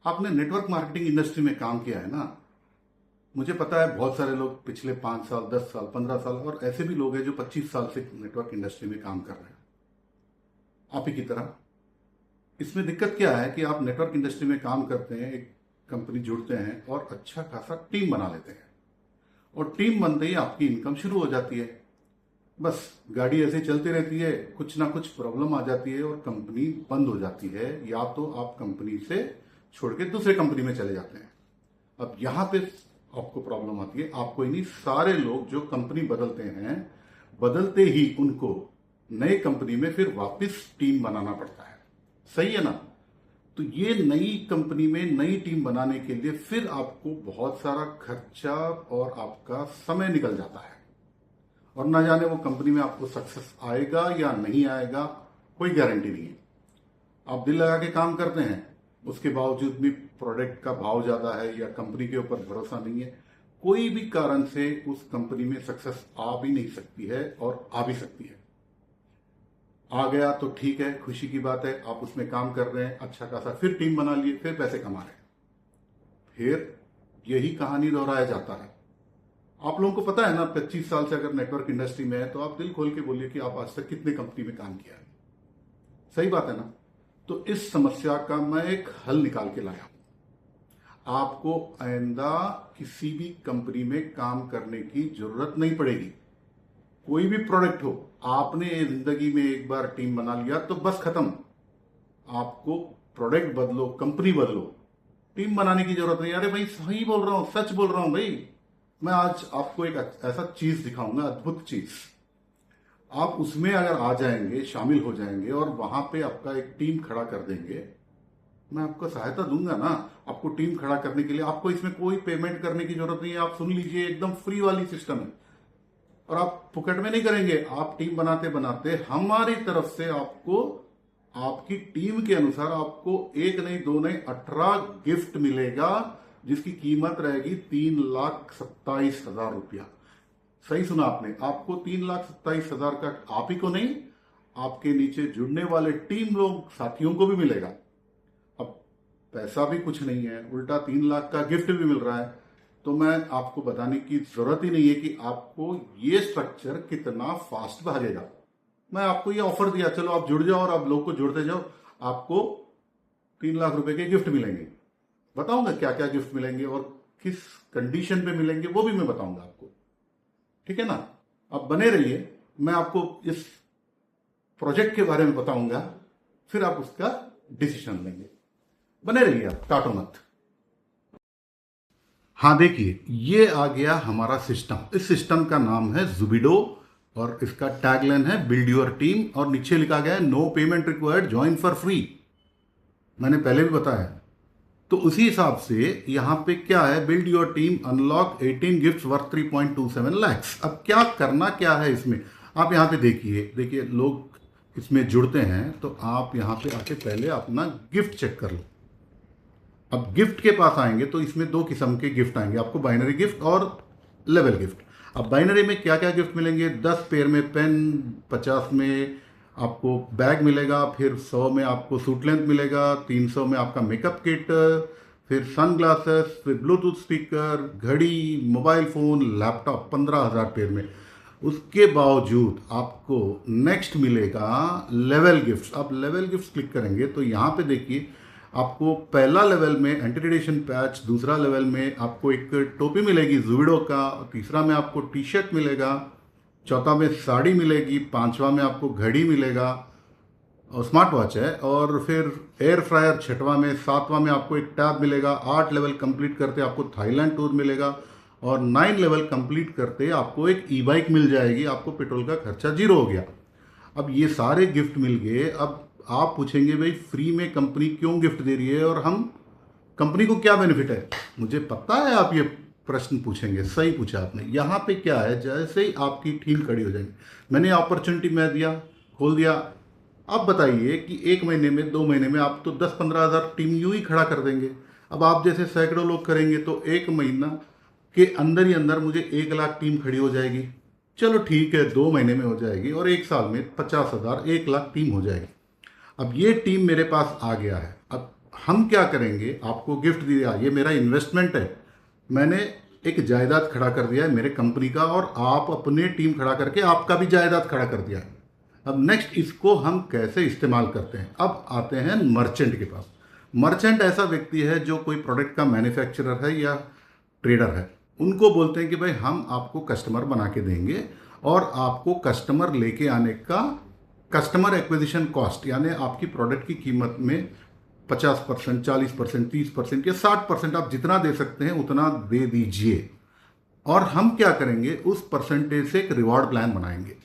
आपने network marketing industry में काम किया है ना। मुझे पता है बहुत सारे लोग पिछले 5 साल 10 साल 15 साल और ऐसे भी लोग हैं जो 25 साल से नेटवर्क इंडस्ट्री में काम कर रहे हैं, आप ही की तरह। इसमें दिक्कत क्या है कि आप नेटवर्क इंडस्ट्री में काम करते हैं, एक कंपनी जुड़ते हैं और अच्छा खासा टीम बना लेते हैं, और टीम बनते ही आपकी इनकम शुरू हो जाती है। बस गाड़ी ऐसे चलती रहती है, कुछ ना कुछ प्रॉब्लम आ जाती है और कंपनी बंद हो जाती है, या तो आप कंपनी से छोड़ के दूसरे कंपनी में चले जाते हैं। अब यहां पे आपको प्रॉब्लम आती है। आपको ही नहीं, सारे लोग जो कंपनी बदलते हैं, बदलते ही उनको नए कंपनी में फिर वापस टीम बनाना पड़ता है। सही है ना। तो ये नई कंपनी में नई टीम बनाने के लिए फिर आपको बहुत सारा खर्चा और आपका समय निकल जाता है, और ना जाने वो कंपनी में आपको सक्सेस आएगा या नहीं आएगा, कोई गारंटी नहीं है। आप दिल लगा के काम करते हैं, उसके बावजूद भी प्रोडक्ट का भाव ज्यादा है या कंपनी के ऊपर भरोसा नहीं है, कोई भी कारण से उस कंपनी में सक्सेस आ भी नहीं सकती है, और आ भी सकती है। आ गया तो ठीक है, खुशी की बात है, आप उसमें काम कर रहे हैं, अच्छा खासा फिर टीम बना लिए, फिर पैसे कमा रहे हैं, फिर यही कहानी दोहराया जाता है। आप लोगों को पता है ना, 25 साल से अगर नेटवर्क इंडस्ट्री में है तो आप दिल खोल के बोलिए कि आप आज तक कितने कंपनी में काम किया है। सही बात है ना। तो इस समस्या का मैं एक हल निकाल के लाया हूं। आपको आइंदा किसी भी कंपनी में काम करने की जरूरत नहीं पड़ेगी। कोई भी प्रोडक्ट हो, आपने जिंदगी में एक बार टीम बना लिया तो बस खत्म। आपको प्रोडक्ट बदलो, कंपनी बदलो, टीम बनाने की जरूरत नहीं। अरे भाई सही बोल रहा हूं, सच बोल रहा हूं भाई। मैं आज आपको एक ऐसा चीज दिखाऊंगा, अद्भुत चीज। आप उसमें अगर आ जाएंगे, शामिल हो जाएंगे और वहां पे आपका एक टीम खड़ा कर देंगे, मैं आपको सहायता दूंगा ना। आपको टीम खड़ा करने के लिए आपको इसमें कोई पेमेंट करने की जरूरत नहीं है। आप सुन लीजिए, एकदम फ्री वाली सिस्टम है, और आप पुकट में नहीं करेंगे। आप टीम बनाते बनाते हमारी तरफ से आपको, आपकी टीम के अनुसार आपको एक नहीं, दो नहीं, 18 गिफ्ट मिलेगा, जिसकी कीमत रहेगी 3,27,000 रुपया। सही सुना आपने, आपको 3,27,000 का आप ही को नहीं, आपके नीचे जुड़ने वाले टीम लोग, साथियों को भी मिलेगा। अब पैसा भी कुछ नहीं है, उल्टा 3 लाख का गिफ्ट भी मिल रहा है। तो मैं आपको बताने की जरूरत ही नहीं है कि आपको ये स्ट्रक्चर कितना फास्ट भागेगा। मैं आपको ये ऑफर दिया, चलो आप जुड़ जाओ और आप लोग को जुड़ते जाओ, आपको 3 लाख रुपए के गिफ्ट मिलेंगे। बताऊंगा क्या क्या गिफ्ट मिलेंगे और किस कंडीशन पे मिलेंगे, वो भी मैं बताऊंगा आपको। ठीक है ना। आप बने रहिए, मैं आपको इस प्रोजेक्ट के बारे में बताऊंगा, फिर आप उसका डिसीजन लेंगे। बने रहिए, आप काटो मत। हाँ देखिए, ये आ गया हमारा सिस्टम। इस सिस्टम का नाम है जुबिडो, और इसका टैगलाइन है बिल्ड योर टीम, और नीचे लिखा गया है no payment required, join for free. मैंने पहले भी बताया। तो उसी हिसाब से यहां पे क्या है, build your team, unlock 18 gifts worth 3.27 lakhs. अब क्या करना क्या है इसमें, आप यहां पे देखिए लोग इसमें जुड़ते हैं, तो आप यहां पे आके पहले अपना गिफ्ट चेक कर लो। अब गिफ्ट के पास आएंगे तो इसमें दो किस्म के गिफ्ट आएंगे आपको, बाइनरी गिफ्ट और लेवल गिफ्ट। अब बाइनरी में क्या क्या गिफ्ट मिलेंगे, 10 पेयर में पेन, 50 में आपको बैग मिलेगा, फिर 100 में आपको सूट लेंथ मिलेगा, 300 में आपका मेकअप किट, फिर सन ग्लासेस, फिर ब्लूटूथ स्पीकर, घड़ी, मोबाइल फोन, लैपटॉप, 15,000 पेयर में। उसके बावजूद आपको नेक्स्ट मिलेगा लेवल गिफ्ट्स। आप लेवल गिफ्ट्स क्लिक करेंगे तो यहाँ पे देखिए, आपको पहला लेवल में एंटी रेडिएशन पैच, दूसरा लेवल में आपको एक टोपी मिलेगी जुबिडो का, तीसरा में आपको टी शर्ट मिलेगा, चौथा में साड़ी मिलेगी, पांचवा में आपको घड़ी मिलेगा और स्मार्ट वॉच है, और फिर एयर फ्रायर छठवां में, सातवां में आपको एक टैब मिलेगा, 8 लेवल कंप्लीट करते आपको थाईलैंड टूर मिलेगा, और 9 लेवल कंप्लीट करते आपको एक ई बाइक मिल जाएगी। आपको पेट्रोल का खर्चा 0 हो गया। अब ये सारे गिफ्ट मिल गए। अब आप पूछेंगे भाई फ्री में कंपनी क्यों गिफ्ट दे रही है, और हम कंपनी को क्या बेनिफिट है। मुझे पता है आप ये प्रश्न पूछेंगे, सही पूछा आपने। यहाँ पे क्या है, जैसे ही आपकी टीम खड़ी हो जाएगी, मैंने अपॉर्चुनिटी मैं दिया, खोल दिया। अब बताइए कि 1 महीने में, 2 महीने में आप तो 10-15 हज़ार टीम यूं ही खड़ा कर देंगे। अब आप जैसे सैकड़ों लोग करेंगे तो 1 महीना के अंदर ही अंदर मुझे 1 लाख टीम खड़ी हो जाएगी। चलो ठीक है, 2 महीने में हो जाएगी, और 1 साल में 50,000, 1 लाख टीम हो जाएगी। अब ये टीम मेरे पास आ गया है। अब हम क्या करेंगे, आपको गिफ्ट दिया, ये मेरा इन्वेस्टमेंट है, मैंने एक जायदाद खड़ा कर दिया है मेरे कंपनी का, और आप अपने टीम खड़ा करके आपका भी जायदाद खड़ा कर दिया है। अब नेक्स्ट इसको हम कैसे इस्तेमाल करते हैं। अब आते हैं मर्चेंट के पास। मर्चेंट ऐसा व्यक्ति है जो कोई प्रोडक्ट का मैन्युफैक्चरर है या ट्रेडर है। उनको बोलते हैं कि भाई हम आपको कस्टमर बना के देंगे और आपको कस्टमर लेके आने का कस्टमर एक्विजिशन कॉस्ट, यानी आपकी प्रोडक्ट की कीमत में 50%, 40%, 30% या 60% आप जितना दे सकते हैं उतना दे दीजिए, और हम क्या करेंगे उस परसेंटेज से एक रिवॉर्ड प्लान बनाएंगे।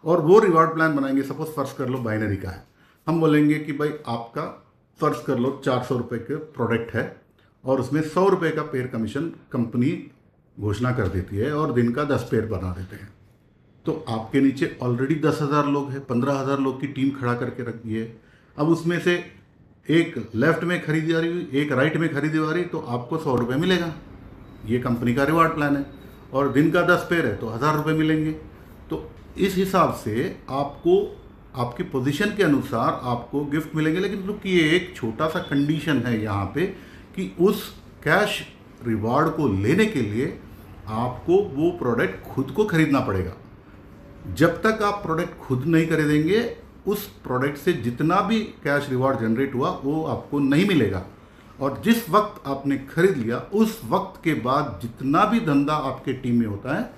और वो रिवॉर्ड प्लान बनाएंगे, सपोज फर्ज कर लो बाइनरी का है, हम बोलेंगे कि भाई आपका फर्ज कर लो 400 रुपये के प्रोडक्ट है और उसमें 100 रुपये का पेयर कमीशन कंपनी घोषणा कर देती है और दिन का 10 पेयर बना देते हैं। तो आपके नीचे ऑलरेडी 10,000 लोग हैं, 15,000 लोग की टीम खड़ा करके रख दी है। अब उसमें से एक लेफ्ट में खरीदारी हुई, एक राइट में खरीदारी, तो आपको 100 रुपये मिलेगा। ये कंपनी का रिवार्ड प्लान है। और दिन का 10 पेयर है तो 1,000 रुपये मिलेंगे। तो इस हिसाब से आपको आपकी पोजीशन के अनुसार आपको गिफ्ट मिलेंगे। लेकिन रुकिए, एक छोटा सा कंडीशन है यहाँ पे कि उस कैश रिवार्ड को लेने के लिए आपको वो प्रोडक्ट खुद को खरीदना पड़ेगा। जब तक आप प्रोडक्ट खुद नहीं खरीदेंगे, उस प्रोडक्ट से जितना भी कैश रिवार्ड जनरेट हुआ वो आपको नहीं मिलेगा। और जिस वक्त आपने खरीद लिया उस वक्त के बाद जितना भी धंधा आपके टीम में होता है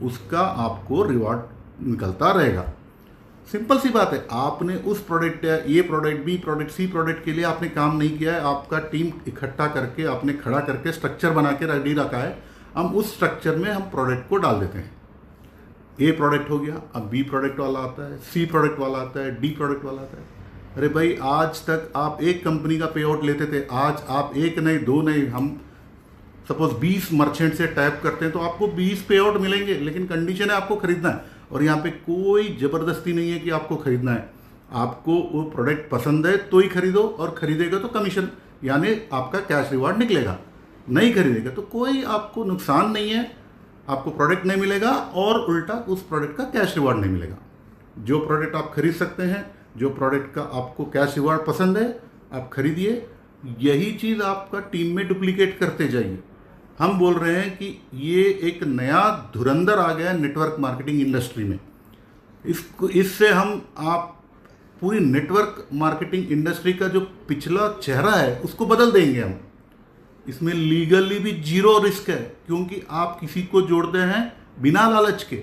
उसका आपको रिवार्ड निकलता रहेगा। सिंपल सी बात है, आपने उस प्रोडक्ट या ए प्रोडक्ट, बी प्रोडक्ट, सी प्रोडक्ट के लिए आपने काम नहीं किया है। आपका टीम इकट्ठा करके आपने खड़ा करके स्ट्रक्चर बना के रेडी रखा है। हम उस स्ट्रक्चर में हम प्रोडक्ट को डाल देते हैं। ए प्रोडक्ट हो गया, अब बी प्रोडक्ट वाला आता है, सी प्रोडक्ट वाला आता है, डी प्रोडक्ट वाला आता है। अरे भाई, आज तक आप एक कंपनी का पे आउट लेते थे, आज आप एक नहीं, दो नहीं, हम सपोज 20 मर्चेंट से टैप करते हैं तो आपको 20 पे आउट मिलेंगे। लेकिन कंडीशन है आपको खरीदना है। और यहाँ पे कोई ज़बरदस्ती नहीं है कि आपको खरीदना है। आपको वो प्रोडक्ट पसंद है तो ही खरीदो, और खरीदेगा तो कमीशन यानी आपका कैश रिवार्ड निकलेगा। नहीं खरीदेगा तो कोई आपको नुकसान नहीं है, आपको प्रोडक्ट नहीं मिलेगा और उल्टा उस प्रोडक्ट का कैश रिवार्ड नहीं मिलेगा। जो प्रोडक्ट आप खरीद सकते हैं, जो प्रोडक्ट का आपको कैश रिवार्ड पसंद है, आप खरीदिए। यही चीज़ आपका टीम में डुप्लीकेट करते जाइए। हम बोल रहे हैं कि ये एक नया धुरंधर आ गया है नेटवर्क मार्केटिंग इंडस्ट्री में। इससे हम आप पूरी नेटवर्क मार्केटिंग इंडस्ट्री का जो पिछला चेहरा है उसको बदल देंगे हम। इसमें लीगली भी जीरो रिस्क है, क्योंकि आप किसी को जोड़ते हैं बिना लालच के।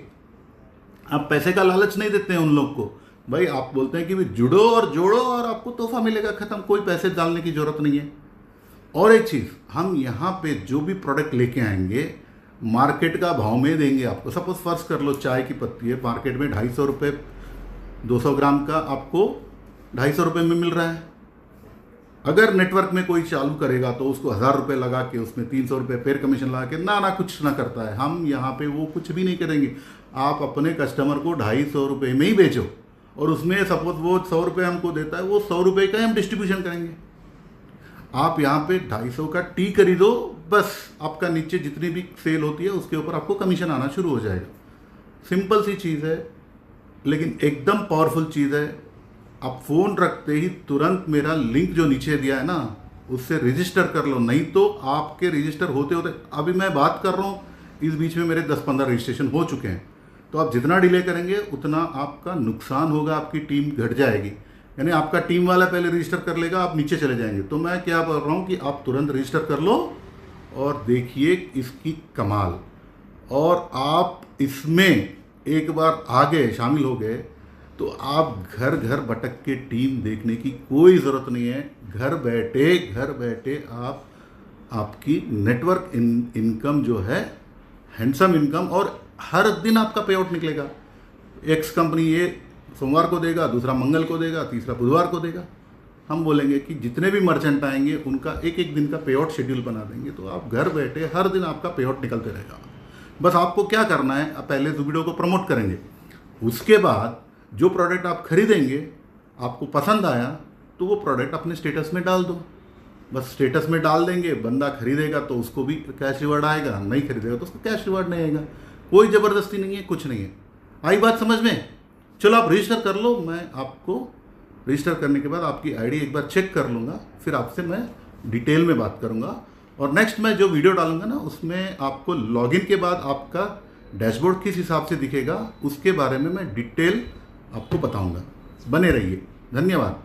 आप पैसे का लालच नहीं देते हैं उन लोग को। भाई आप बोलते हैं कि भी जुड़ो और जोड़ो और आपको तोहफा मिलेगा, खत्म, कोई पैसे डालने की जरूरत नहीं है। और एक चीज़, हम यहाँ पे जो भी प्रोडक्ट लेके आएंगे मार्केट का भाव में देंगे आपको। सपोज फर्ज कर लो चाय की पत्ती है, मार्केट में 250 रुपये 200 ग्राम का आपको 250 रुपये में मिल रहा है। अगर नेटवर्क में कोई चालू करेगा तो उसको 1,000 रुपये लगा के उसमें 300 रुपये पेयर कमीशन लगा के ना कुछ ना करता है। हम यहाँ पे वो कुछ भी नहीं करेंगे। आप अपने कस्टमर को 250 रुपये में ही बेचो, और उसमें सपोज वो 100 रुपये हमको देता है, वो 100 रुपये का ही हम डिस्ट्रीब्यूशन करेंगे। आप यहाँ पे 250 का टी खरीदो, बस आपका नीचे जितनी भी सेल होती है उसके ऊपर आपको कमीशन आना शुरू हो जाएगा। सिंपल सी चीज़ है, लेकिन एकदम पावरफुल चीज़ है। आप फ़ोन रखते ही तुरंत मेरा लिंक जो नीचे दिया है ना, उससे रजिस्टर कर लो, नहीं तो आपके रजिस्टर होते होते, अभी मैं बात कर रहा हूँ इस बीच में मेरे 10-15 रजिस्ट्रेशन हो चुके हैं। तो आप जितना डिले करेंगे उतना आपका नुकसान होगा, आपकी टीम घट जाएगी। यानी आपका टीम वाला पहले रजिस्टर कर लेगा, आप नीचे चले जाएंगे। तो मैं क्या बोल रहा हूँ कि आप तुरंत रजिस्टर कर लो और देखिए इसकी कमाल। और आप इसमें एक बार आगे शामिल हो गए तो आप घर घर भटक के टीम देखने की कोई ज़रूरत नहीं है। घर बैठे आप आपकी नेटवर्क इनकम जो है, हैंडसम इनकम, और हर दिन आपका पे आउट निकलेगा। एक्स कंपनी ये सोमवार को देगा, दूसरा मंगल को देगा, तीसरा बुधवार को देगा। हम बोलेंगे कि जितने भी मर्चेंट आएंगे उनका एक एक दिन का पे आउट शेड्यूल बना देंगे, तो आप घर बैठे हर दिन आपका पे आउट निकलते रहेगा। बस आपको क्या करना है, आप पहले ज़ुबिडो को प्रमोट करेंगे, उसके बाद जो प्रोडक्ट आप खरीदेंगे आपको पसंद आया तो वो प्रोडक्ट अपने स्टेटस में डाल दो। बस स्टेटस में डाल देंगे, बंदा खरीदेगा तो उसको भी कैश रिवार्ड आएगा, नहीं खरीदेगा तो उसको कैश रिवार्ड नहीं आएगा। कोई ज़बरदस्ती नहीं है, कुछ नहीं है। आई बात समझ में? चलो आप रजिस्टर कर लो, मैं आपको रजिस्टर करने के बाद आपकी आईडी एक बार चेक कर लूँगा, फिर आपसे मैं डिटेल में बात करूँगा। और नेक्स्ट मैं जो वीडियो डालूंगा ना, उसमें आपको लॉगिन के बाद आपका डैशबोर्ड किस हिसाब से दिखेगा उसके बारे में मैं डिटेल आपको बताऊंगा। बने रहिए। धन्यवाद।